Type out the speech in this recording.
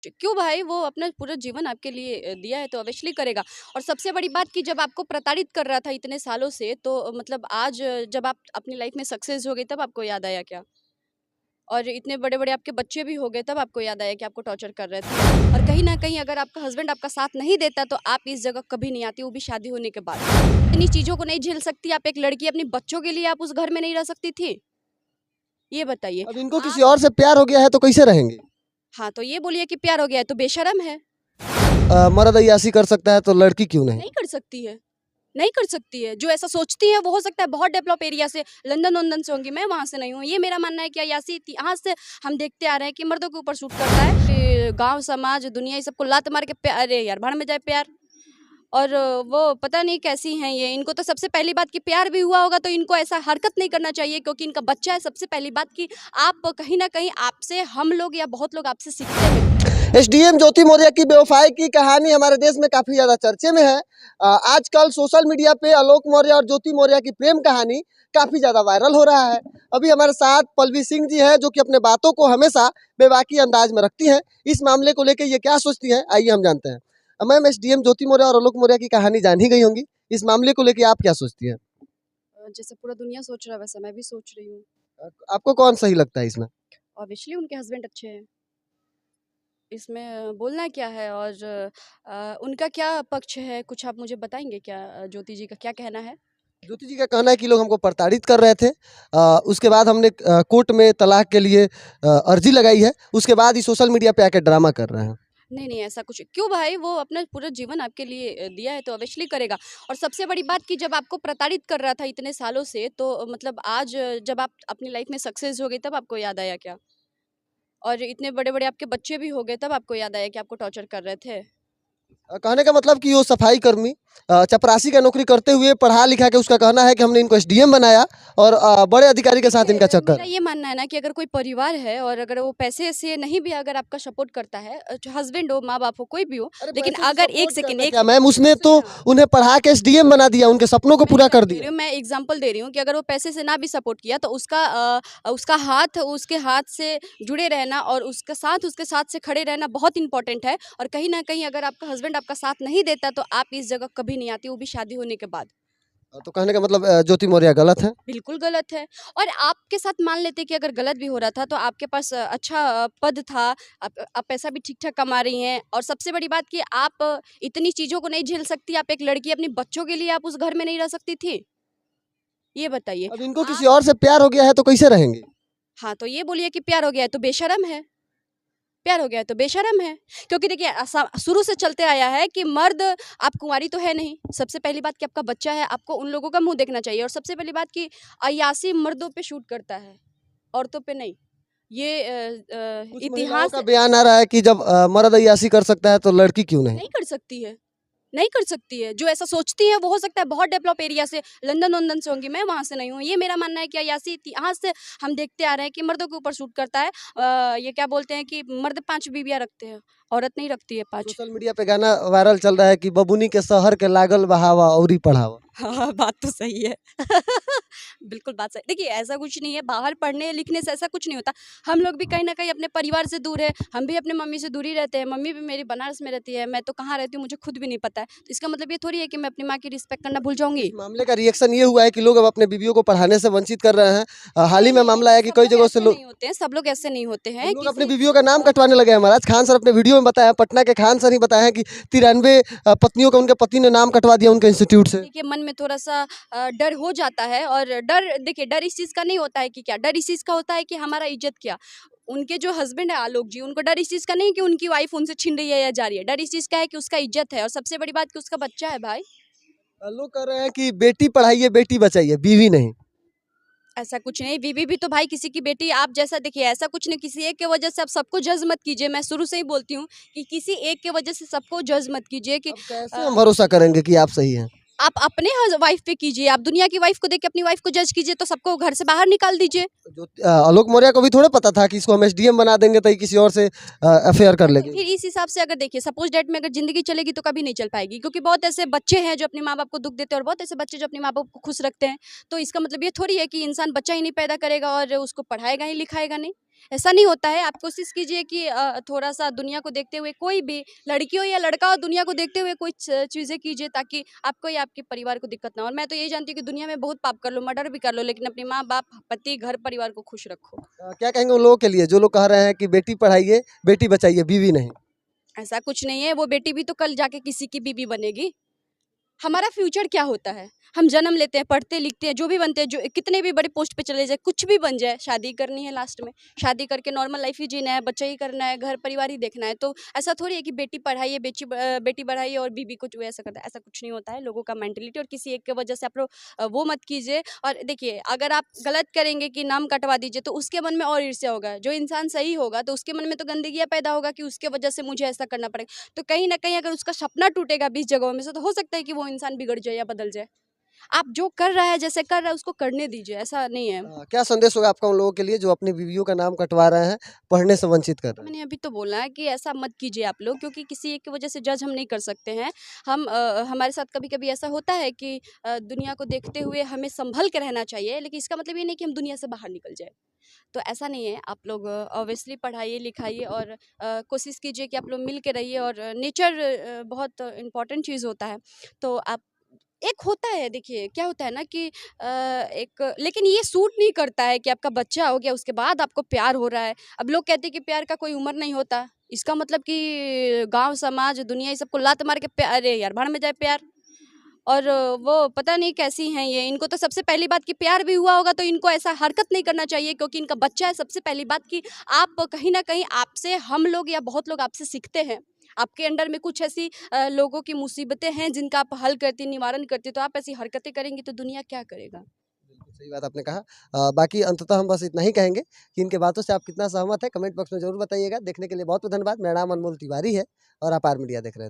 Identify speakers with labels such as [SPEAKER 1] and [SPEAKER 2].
[SPEAKER 1] क्यों भाई, वो अपना पूरा जीवन आपके लिए दिया है तो ऑब्वियसली करेगा। और सबसे बड़ी बात कि जब आपको प्रताड़ित कर रहा था इतने सालों से, तो मतलब आज जब आप अपनी लाइफ में सक्सेस हो गई तब आपको याद आया क्या? और इतने बड़े-बड़े आपके बच्चे भी हो गए तब आपको याद आया कि आपको टॉर्चर कर रहे थे। और कहीं न कहीं अगर आपका हस्बैंड आपका साथ नहीं देता तो आप इस जगह कभी नहीं आती, वो भी शादी होने के बाद। इतनी चीज़ों को नहीं झेल सकती आप, एक लड़की अपने बच्चों के लिए आप उस घर में नहीं रह सकती थी? ये बताइए।
[SPEAKER 2] अब इनको
[SPEAKER 1] आप
[SPEAKER 2] किसी और से प्यार हो गया है तो कैसे रहेंगे?
[SPEAKER 1] हाँ, तो ये बोलिए कि प्यार हो गया है तो बेशर्म है।
[SPEAKER 2] मर्द अय्याशी कर सकता है तो लड़की क्यों नहीं?
[SPEAKER 1] नहीं कर सकती है। नहीं कर सकती है। जो ऐसा सोचती है वो हो सकता है बहुत डेवलप एरिया से, लंदन-वंदन से होंगी, मैं वहाँ से नहीं हूँ। ये मेरा मानना है कि अय्यासी इतिहास से हम देखते आ रहे हैं कि मर्दों के ऊपर शूट करता है। गाँव, समाज, दुनिया ये सबको लात मार के अरे यार भाड़ में जाए प्यार। और वो पता नहीं कैसी हैं ये, इनको तो सबसे पहली बात कि प्यार भी हुआ होगा तो इनको ऐसा हरकत नहीं करना चाहिए क्योंकि इनका बच्चा है। सबसे पहली बात कि आप कहीं न कहीं आपसे हम लोग या बहुत लोग आपसे सीखते हैं।
[SPEAKER 2] एसडीएम ज्योति मौर्य की बेवफाई की कहानी हमारे देश में काफी ज्यादा चर्चे में है। आजकल सोशल मीडिया पे आलोक मौर्य और ज्योति मौर्य की प्रेम कहानी काफी ज्यादा वायरल हो रहा है। अभी हमारे साथ पल्लवी सिंह जी है जो कि अपने बातों को हमेशा बेबाकी अंदाज में रखती हैं। इस मामले को लेकर ये क्या सोचती हैं, आइए हम जानते हैं। मैम, एसडीएम ज्योति मौर्य और आलोक मौर्य की कहानी जान ही गई होंगी, इस मामले को लेकर आप क्या सोचती हैं?
[SPEAKER 1] जैसे पूरा दुनिया सोच रहा है वैसा मैं भी सोच रही हूँ।
[SPEAKER 2] आपको कौन सही लगता है इसमें?
[SPEAKER 1] ऑब्वियसली उनके हस्बैंड अच्छे हैं। इसमें बोलना क्या है और उनका क्या पक्ष है, कुछ आप मुझे बताएँगे क्या? ज्योति जी का क्या कहना है?
[SPEAKER 2] ज्योति जी का कहना है कि लोग हमको प्रताड़ित कर रहे थे। उसके बाद हमने कोर्ट में तलाक के लिए अर्जी लगाई है। उसके बाद ही सोशल मीडिया पे आके ड्रामा कर रहे हैं।
[SPEAKER 1] नहीं, नहीं ऐसा कुछ क्यों भाई, वो अपना पूरा जीवन आपके लिए दिया है तो ऑब्वियसली करेगा। और सबसे बड़ी बात कि जब आपको प्रताड़ित कर रहा था इतने सालों से, तो मतलब आज जब आप अपनी लाइफ में सक्सेस हो गई तब आपको याद आया क्या? और इतने बड़े-बड़े आपके बच्चे भी हो गए तब आपको याद आया कि आपको टॉर्चर कर रहे थे?
[SPEAKER 2] कहने का मतलब कि वो सफाई कर्मी चपरासी का नौकरी करते हुए पढ़ा लिखा के उसका कहना है कि हमने इनको एसडीएम बनाया और बड़े अधिकारी के साथ इनका चक्कर
[SPEAKER 1] मेरा
[SPEAKER 2] है।
[SPEAKER 1] ये मानना है ना कि अगर कोई परिवार है और अगर वो पैसे से नहीं भी अगर आपका सपोर्ट करता है, हस्बैंड हो, माँ-बाप हो, कोई भी हो,
[SPEAKER 2] अरे
[SPEAKER 1] लेकिन
[SPEAKER 2] पैसे से
[SPEAKER 1] अगर एक
[SPEAKER 2] सपोर्ट
[SPEAKER 1] सेकंड
[SPEAKER 2] करना
[SPEAKER 1] एक
[SPEAKER 2] क्या मैम, उसने तो
[SPEAKER 1] सुनिए ना।
[SPEAKER 2] उन्हें पढ़ा के एसडीएम बना दिया, उनके सपनों को
[SPEAKER 1] मैं
[SPEAKER 2] पूरा
[SPEAKER 1] क्या
[SPEAKER 2] कर
[SPEAKER 1] कह रही
[SPEAKER 2] दिया।
[SPEAKER 1] हूँ, मैं एग्जांपल दे रही हूँ कि अगर वो पैसे से ना भी सपोर्ट किया तो उसका हाथ उसके हाथ से जुड़े रहना और उसके साथ से खड़े रहना बहुत इंपॉर्टेंट है। और कहीं ना कहीं अगर आपका हस्बैंड आपका साथ नहीं देता तो आप इस जगह कभी नहीं आती, वो भी शादी होने के बाद।
[SPEAKER 2] तो कहने का मतलब ज्योति मौर्य गलत है।
[SPEAKER 1] बिल्कुल गलत है। और आपके साथ मान लेते कि अगर गलत भी हो रहा था तो आपके पास अच्छा पद था, आप पैसा भी ठीक-ठाक कमा रही हैं। और सबसे बड़ी बात कि आप इतनी चीज़ों को नहीं झेल सकती, आप एक लड़की अपने बच्चों के लिए आप उस घर में नहीं रह सकती थी? ये बताइए।
[SPEAKER 2] अब इनको
[SPEAKER 1] आप
[SPEAKER 2] किसी और से प्यार हो गया है तो कैसे रहेंगे?
[SPEAKER 1] हाँ, तो ये बोलिए कि प्यार हो गया है तो बेशर्म है। प्यार हो गया है तो बेशर्म है। क्योंकि देखिए शुरू से चलते आया है कि मर्द, आप कुँवारी तो है नहीं। सबसे पहली बात कि आपका बच्चा है, आपको उन लोगों का मुँह देखना चाहिए। और सबसे पहली बात कि अय्यासी मर्दों पे शूट करता है, औरतों पे नहीं। ये
[SPEAKER 2] कुछ महिलाओं
[SPEAKER 1] इतिहास
[SPEAKER 2] का बयान आ रहा है कि जब मर्द अय्याशी कर सकता है तो लड़की क्यों नहीं?
[SPEAKER 1] नहीं कर सकती है। नहीं कर सकती है। जो ऐसा सोचती है वो हो सकता है बहुत डेवलप एरिया से, लंदन-वंदन से होंगी, मैं वहाँ से नहीं हूँ। ये मेरा मानना है कि अय्यासी इतिहास से हम देखते आ रहे हैं कि मर्दों के ऊपर शूट करता है। ये क्या बोलते हैं कि मर्द 5 बीवियाँ रखते हैं, औरत नहीं रखती है 5।
[SPEAKER 2] सोशल मीडिया पे गाना वायरल चल रहा है कि बबुनी के शहर के लागल बहावा औरी पढ़ावा।
[SPEAKER 1] हाँ, बात तो सही है। बिल्कुल बात सही। देखिए ऐसा कुछ नहीं है, बाहर पढ़ने-लिखने से ऐसा कुछ नहीं होता। हम लोग भी कहीं न कहीं अपने परिवार से दूर हैं, हम भी अपनी मम्मी से दूर ही रहते हैं। मम्मी भी मेरी बनारस में रहती है, मैं तो कहाँ रहती हूँ मुझे खुद भी नहीं पता है। तो इसका मतलब ये थोड़ी है कि मैं अपनी माँ की रिस्पेक्ट करना भूल
[SPEAKER 2] इस
[SPEAKER 1] जाऊँगी।
[SPEAKER 2] मामले का रिएक्शन ये हुआ है कि लोग अब अपने बीवियों को पढ़ाने से वंचित कर रहे हैं। हाल ही
[SPEAKER 1] नहीं,
[SPEAKER 2] में
[SPEAKER 1] नहीं,
[SPEAKER 2] मामला
[SPEAKER 1] नहीं,
[SPEAKER 2] है कि
[SPEAKER 1] सब
[SPEAKER 2] कई
[SPEAKER 1] लोग
[SPEAKER 2] जगहों से
[SPEAKER 1] ऐसे
[SPEAKER 2] लोग
[SPEAKER 1] नहीं होते हैं, सब लोग ऐसे नहीं होते हैं।
[SPEAKER 2] लोग अपनी
[SPEAKER 1] किसी
[SPEAKER 2] बीवियों का नाम कटवाने लगे हैं। महाराज खान सर अपने वीडियो में बताया, पटना के खान सर ही बताया है कि 93 पत्नियों का उनके पति ने नाम कटवा दिया उनके इंस्टीट्यूट से।
[SPEAKER 1] देखिए मन में थोड़ा-सा डर हो जाता है। और डर देखिए, डर इस चीज़ का नहीं होता है कि क्या, डर इस चीज़ का होता है कि हमारा इज़्ज़त क्या। उनके जो हस्बैंड है आलोक जी, उनको डर इस चीज़ का नहीं कि उनकी वाइफ़ उनसे छीन रही है या जा रही है। डर इस चीज़ का है कि उसका इज़्ज़त है और सबसे बड़ी बात कि उसका बच्चा है भाई।
[SPEAKER 2] लोग कह रहे हैं कि बेटी पढ़ाइए बेटी बचाइए, बीवी नहीं।
[SPEAKER 1] ऐसा कुछ नहीं, बीवी भी तो भाई किसी की बेटी आप जैसा, देखिए ऐसा कुछ नहीं, किसी एक के वजह से आप सबको जज मत कीजिए। मैं शुरू से ही बोलती हूँ कि किसी एक के वजह से सबको जज मत कीजिए कि
[SPEAKER 2] अब कैसे
[SPEAKER 1] अ
[SPEAKER 2] हम भरोसा करेंगे कि आप सही हैं?
[SPEAKER 1] आप अपने वाइफ पे कीजिए। आप दुनिया की वाइफ को देख के अपनी वाइफ को जज कीजिए तो सबको घर से बाहर निकाल दीजिए।
[SPEAKER 2] जो आलोक मौर्य को भी थोड़ा पता था कि इसको हम एसडीएम बना देंगे तो ये किसी और से अफेयर कर लेगी।
[SPEAKER 1] फिर इस हिसाब से अगर देखिए, सपोज डेट में अगर ज़िंदगी चलेगी तो कभी नहीं चल पाएगी, क्योंकि बहुत ऐसे बच्चे हैं जो अपने माँ-बाप को दुःख देते हैं और बहुत ऐसे बच्चे जो अपने माँ-बाप को खुश रखते हैं। तो इसका मतलब ये थोड़ी है कि इंसान बच्चा ही नहीं पैदा करेगा और उसको पढ़ाएगा ही, लिखाएगा नहीं। ऐसा नहीं होता है। आप कोशिश कीजिए कि थोड़ा-सा दुनिया को देखते हुए कोई भी लड़की हो या लड़का हो, दुनिया को देखते हुए कुछ चीज़ें कीजिए ताकि आपको या आपके परिवार को दिक्कत ना हो। और मैं तो यही जानती हूँ कि दुनिया में बहुत पाप कर लो, मर्डर भी कर लो, लेकिन अपने माँ-बाप, पति, घर परिवार को खुश रखो।
[SPEAKER 2] क्या कहेंगे उन लोगों के लिए जो लोग कह रहे हैं कि बेटी पढ़ाइए, बेटी बचाइए, बीवी नहीं?
[SPEAKER 1] ऐसा कुछ नहीं है, वो बेटी भी तो कल जाके किसी की बीवी बनेगी। हमारा फ्यूचर क्या होता है? हम जन्म लेते हैं, पढ़ते लिखते हैं, जो भी बनते हैं, जो कितने भी बड़े पोस्ट पे चले जाए, कुछ भी बन जाए, शादी करनी है लास्ट में। शादी करके नॉर्मल लाइफ ही जीना है, बच्चा ही करना है, घर परिवार ही देखना है। तो ऐसा थोड़ी है कि बेटी पढ़ाइए, बेटी बढ़ाइए और बीवी कुछ वो ऐसा करता है, ऐसा कुछ नहीं होता है। लोगों का मेंटालिटी और किसी एक की वजह से आप लोग वो मत कीजिए। और देखिए, अगर आप गलत करेंगे कि नाम कटवा दीजिए, तो उसके मन में और ईर्ष्या होगा। जो इंसान सही होगा, तो उसके मन में तो गंदगियाँ पैदा होगा कि उसके वजह से मुझे ऐसा करना पड़ेगा। तो कहीं न कहीं अगर उसका सपना टूटेगा 20 जगहों में से, तो हो सकता है कि वो इंसान बिगड़ जाए या बदल जाए। आप जो कर रहा है, जैसे कर रहा है, उसको करने दीजिए, ऐसा नहीं है।
[SPEAKER 2] क्या संदेश होगा आपका उन लोगों के लिए जो अपनी बीवियों का नाम कटवा रहे हैं, पढ़ने से वंचित कर रहे हैं?
[SPEAKER 1] मैंने अभी तो बोला है कि ऐसा मत कीजिए आप लोग, क्योंकि किसी एक की वजह से जज हम नहीं कर सकते हैं। हमारे साथ कभी-कभी ऐसा होता है कि दुनिया को देखते हुए हमें सँभल के रहना चाहिए, लेकिन इसका मतलब ये नहीं कि हम दुनिया से बाहर निकल जाएँ। तो ऐसा नहीं है, आप लोग ऑब्वियसली पढ़ाइए, लिखाइए और कोशिश कीजिए कि आप लोग मिल के रहिए। और नेचर बहुत इम्पोर्टेंट चीज़ होता है। तो आप एक होता है, देखिए क्या होता है ना कि एक, लेकिन ये सूट नहीं करता है कि आपका बच्चा हो गया उसके बाद आपको प्यार हो रहा है। अब लोग कहते हैं कि प्यार का कोई उम्र नहीं होता। इसका मतलब कि गाँव, समाज, दुनिया, ये सबको लात मार के अरे यार भाड़ में जाए प्यार। और वो पता नहीं कैसी हैं ये, इनको तो सबसे पहली बात कि प्यार भी हुआ होगा तो इनको ऐसा हरकत नहीं करना चाहिए, क्योंकि इनका बच्चा है। सबसे पहली बात कि आप कहीं न कहीं, आपसे हम लोग या बहुत लोग आपसे सीखते हैं। आपके अंडर में कुछ ऐसी लोगों की मुसीबतें हैं जिनका आप हल करती, निवारण करती, तो आप ऐसी हरकतें करेंगी तो दुनिया क्या करेगा?
[SPEAKER 2] बिल्कुल सही बात आपने कहा। बाकी अंततः हम बस इतना ही कहेंगे कि इनके बातों से आप कितना सहमत हैं, कमेंट बॉक्स में ज़रूर बताइएगा। देखने के लिए बहुत-बहुत धन्यवाद। मेरा नाम अनमोल तिवारी है और आप आर मीडिया देख रहे थे।